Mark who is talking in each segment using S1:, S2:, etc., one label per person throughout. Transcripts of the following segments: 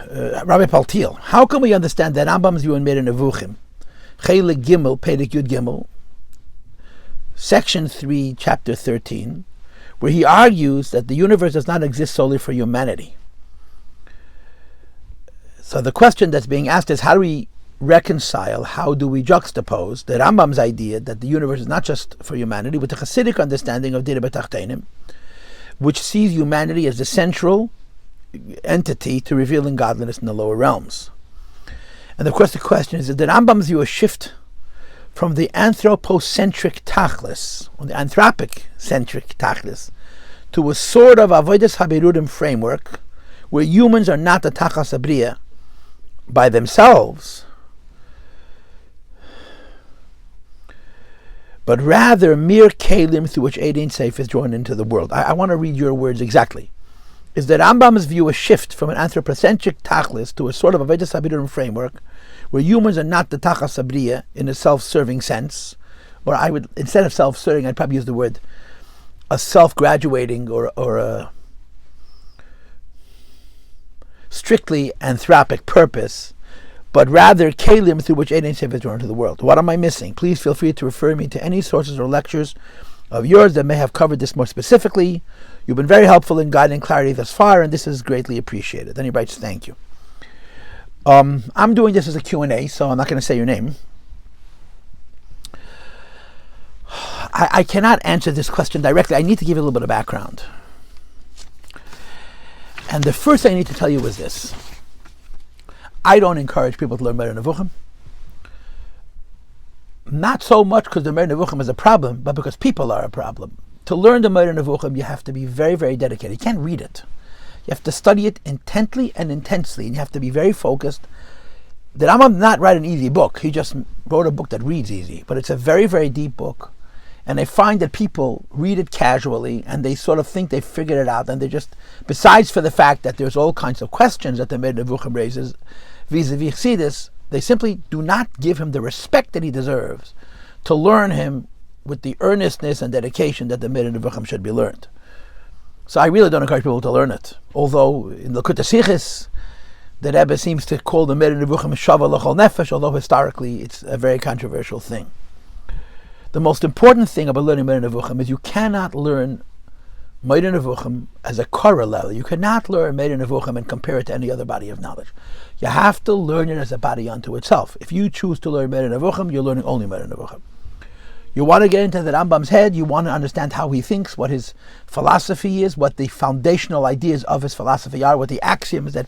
S1: Rabbi Paltiel, how can we understand that Rambam's view in Moreh Nevuchim, Chelik Gimel, Perek Yud Gimel, Section 3, Chapter 13, where he argues that the universe does not exist solely for humanity? So the question that's being asked is, how do we reconcile, how do we juxtapose the Rambam's idea that the universe is not just for humanity with the Hasidic understanding of Dira B'Tachtenim, which sees humanity as the central entity to revealing godliness in the lower realms? And of course the question is, did the Rambam's view a shift from the anthropocentric tachlis, or the anthropic-centric tachlis, to a sort of avodas habirudim framework where humans are not the tachas abriya by themselves, but rather mere kelim through which Ein Sof is drawn into the world? I want to read your words exactly. Is that Rambam's view a shift from an anthropocentric tachlis to a sort of avodas habirudim framework where humans are not the tachas abriya in a self-serving sense, or I would, instead of self-serving, I'd probably use the word a self-graduating or a strictly anthropic purpose, but rather kelim through which Ein Sof is drawn into the world. What am I missing? Please feel free to refer me to any sources or lectures of yours that may have covered this more specifically. You've been very helpful in guiding clarity thus far, and this is greatly appreciated. Then he writes, thank you. I'm doing this as a Q&A, so I'm not going to say your name. I cannot answer this question directly. I need to give you a little bit of background. And the first thing I need to tell you is this. I don't encourage people to learn Moreh Nevuchim. Not so much because the Moreh Nevuchim is a problem, but because people are a problem. To learn the Moreh Nevuchim, you have to be very, very dedicated. You can't read it. You have to study it intently and intensely, and you have to be very focused. The Rambam did not write an easy book. He just wrote a book that reads easy, but it's a very, very deep book. And I find that people read it casually, and they sort of think they've figured it out, and they just, besides for the fact that there's all kinds of questions that the Moreh Nevuchim raises vis-a-vis Chassidus, they simply do not give him the respect that he deserves to learn him with the earnestness and dedication that the Moreh Nevuchim should be learned. So I really don't encourage people to learn it. Although in the Sichos, the rebbe seems to call the Moreh Nevuchim Shava L'chol Nefesh, although historically it's a very controversial thing. The most important thing about learning Moreh Nevuchim is you cannot learn Moreh Nevuchim as a corollary. You cannot learn Moreh Nevuchim and compare it to any other body of knowledge. You have to learn it as a body unto itself. If you choose to learn Moreh Nevuchim, you're learning only Moreh Nevuchim. You want to get into the Rambam's head, you want to understand how he thinks, what his philosophy is, what the foundational ideas of his philosophy are, what the axioms that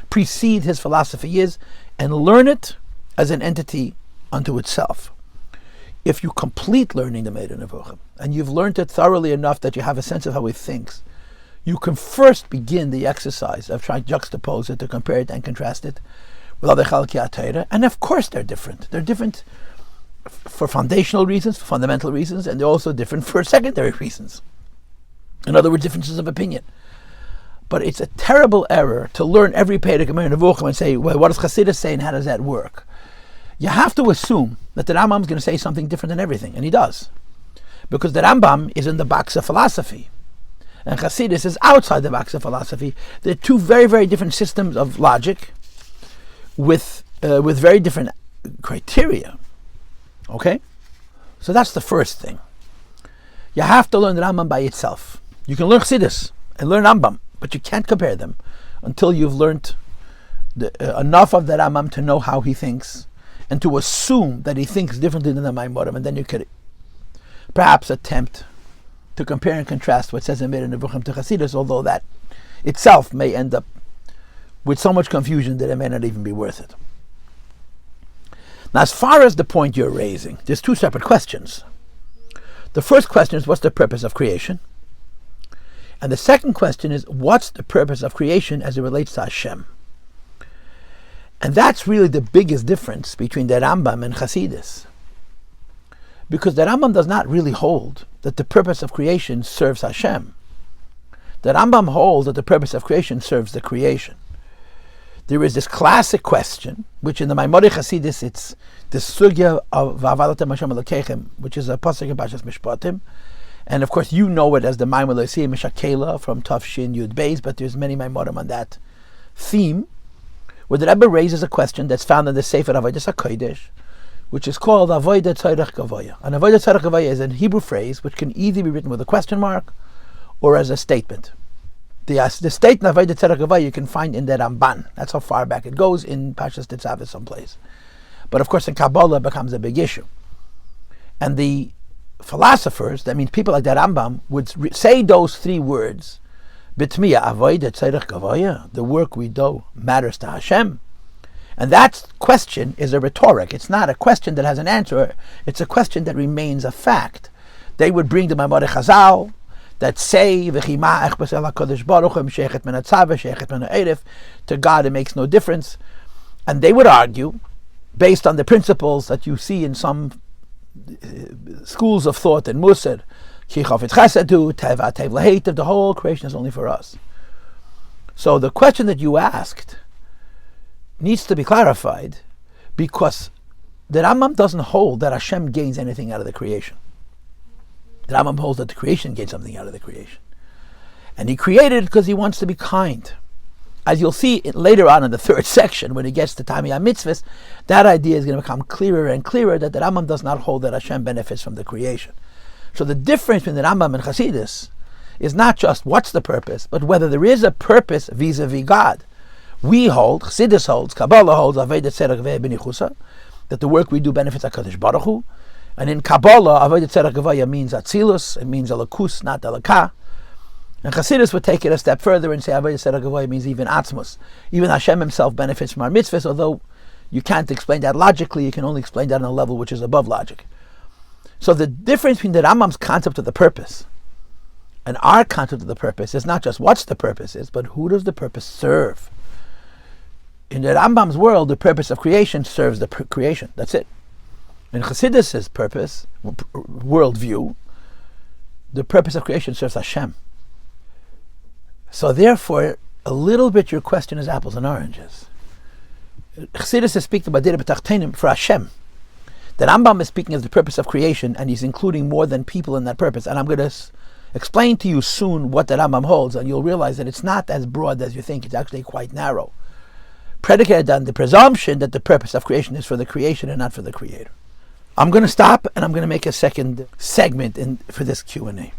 S1: precede his philosophy is, and learn it as an entity unto itself. If you complete learning the Moreh Nevuchim, and you've learned it thoroughly enough that you have a sense of how he thinks, you can first begin the exercise of trying to juxtapose it, to compare it and contrast it with other Chalkei HaTorah. And of course they're different. They're different for foundational reasons, for fundamental reasons, and they're also different for secondary reasons. In other words, differences of opinion. But it's a terrible error to learn every Perek of Moreh Nevuchim and say, well, what does Chassidus say and how does that work? You have to assume that the Rambam is going to say something different than everything, and he does. Because the Rambam is in the box of philosophy, and Chassidus is outside the box of philosophy. They're two very, very different systems of logic with very different criteria. Okay? So that's the first thing. You have to learn the Rambam by itself. You can learn Chassidus and learn Rambam, but you can't compare them until you've learned enough of the Rambam to know how he thinks and to assume that he thinks differently than the Maimorim, and then you could perhaps attempt to compare and contrast what says in Moreh Nevuchim to Chassidus, although that itself may end up with so much confusion that it may not even be worth it. Now, as far as the point you're raising, there's two separate questions. The first question is, what's the purpose of creation? And the second question is, what's the purpose of creation as it relates to Hashem? And that's really the biggest difference between the Rambam and Chassidus. Because the Rambam does not really hold that the purpose of creation serves Hashem. The Rambam holds that the purpose of creation serves the creation. There is this classic question, which in the Maimonides Chassidus, it's the sugya of Va'avadatem Hashem Elokechem, which is a pasuk in Parshas Mishpatim, and of course you know it as the Maimonides Mishakela from Tafshin Yud Beis, but there's many Maimorim on that theme. where the Rebbe raises a question that's found in the Sefer Avodas HaKodesh, which is called Avodah Tzorech Gavoya. An Avodah Tzorech Gavoya is a Hebrew phrase which can either be written with a question mark or as a statement. The statement of Avodah Tzorech Gavoya you can find in the Ramban. That's how far back it goes in Parshas Tetzaveh someplace. But of course in Kabbalah it becomes a big issue. And the philosophers, that means people like the Rambam, would say those three words, B'tmiya Avodah Tzorech Gavoya, the work we do matters to Hashem. And that question is a rhetoric. It's not a question that has an answer. It's a question that remains a fact. They would bring the Maimorei Chazal that say to God it makes no difference. And they would argue, based on the principles that you see in some schools of thought in Musar, the whole creation is only for us. So the question that you asked needs to be clarified, because the Rambam doesn't hold that Hashem gains anything out of the creation. The Rambam holds that the creation gains something out of the creation. And he created it because he wants to be kind. As you'll see later on in the third section, when he gets to Tamei HaMitzvahs, that idea is going to become clearer and clearer, that the Rambam does not hold that Hashem benefits from the creation. So the difference between the Rambam and Chassidus is not just what's the purpose, but whether there is a purpose vis-a-vis God. We hold, Chassidus holds, Kabbalah holds, Avodah Tzorech Gavoya b'nichusa, that the work we do benefits HaKadosh Baruch Hu. And in Kabbalah, Avodah Tzorech Gavoya means Atzilus, it means Elokus, not Elokah. And Chassidus would take it a step further and say Avodah Tzorech Gavoya means even Atzmus. Even Hashem himself benefits from our mitzvahs, although you can't explain that logically, you can only explain that on a level which is above logic. So the difference between the Rambam's concept of the purpose and our concept of the purpose is not just what's the purpose is, but who does the purpose serve? In the Rambam's world, the purpose of creation serves the creation. That's it. In Chassidus' purpose, worldview, the purpose of creation serves Hashem. So therefore, a little bit your question is apples and oranges. Chassidus is speaking about B'tachtenim for Hashem. The Rambam is speaking of the purpose of creation, and he's including more than people in that purpose. And I'm going to explain to you soon what the Rambam holds, and you'll realize that it's not as broad as you think. It's actually quite narrow, predicated on the presumption that the purpose of creation is for the creation and not for the creator. I'm going to stop, and I'm going to make a second segment for this Q&A.